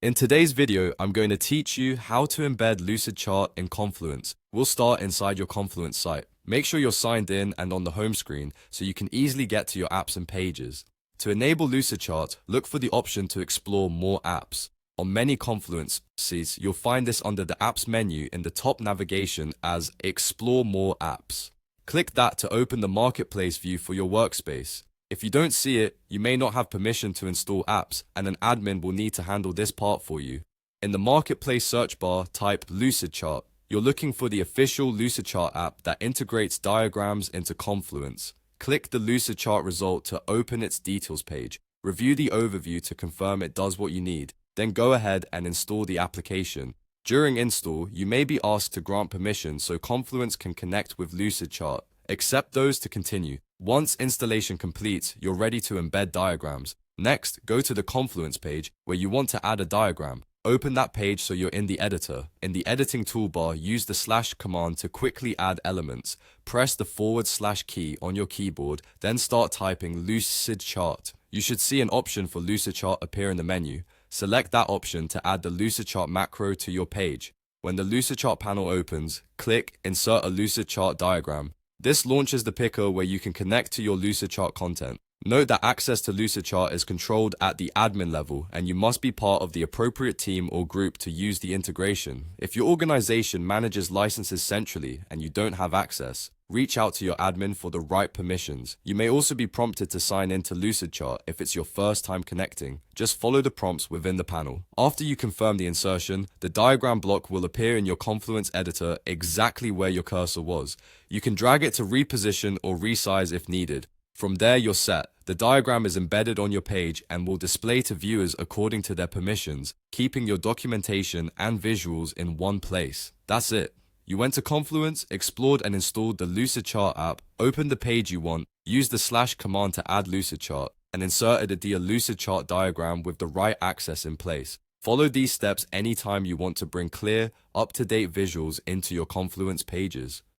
In today's video, I'm going to teach you how to embed Lucidchart in Confluence. We'll start inside your Confluence site. Make sure you're signed in and on the home screen so you can easily get to your apps and pages. To enable Lucidchart, look for the option to explore more apps. On many Confluences, you'll find this under the Apps menu in the top navigation as Explore More Apps. Click that to open the Marketplace view for your workspace. If you don't see it, you may not have permission to install apps, and an admin will need to handle this part for you. In the Marketplace search bar, type Lucidchart. You're looking for the official Lucidchart app that integrates diagrams into Confluence. Click the Lucidchart result to open its details page. Review the overview to confirm it does what you need. Then go ahead and install the application. During install, you may be asked to grant permission so Confluence can connect with Lucidchart. Accept those to continue. Once installation completes, you're ready to embed diagrams. Next, go to the Confluence page where you want to add a diagram. Open that page so you're in the editor. In the editing toolbar, use the / command to quickly add elements. Press the / key on your keyboard, then start typing Lucidchart. You should see an option for Lucidchart appear in the menu. Select that option to add the Lucidchart macro to your page. When the Lucidchart panel opens, click Insert a Lucidchart diagram. This launches the picker where you can connect to your Lucidchart content. Note that access to Lucidchart is controlled at the admin level, and you must be part of the appropriate team or group to use the integration. If your organization manages licenses centrally and you don't have access, reach out to your admin for the right permissions. You may also be prompted to sign in to Lucidchart if it's your first time connecting. Just follow the prompts within the panel. After you confirm the insertion, the diagram block will appear in your Confluence editor exactly where your cursor was. You can drag it to reposition or resize if needed. From there, you're set. The diagram is embedded on your page and will display to viewers according to their permissions, keeping your documentation and visuals in one place. That's it. You went to Confluence, explored and installed the Lucidchart app, opened the page you want, used the / command to add Lucidchart, and inserted a Lucidchart diagram with the right access in place. Follow these steps anytime you want to bring clear, up-to-date visuals into your Confluence pages.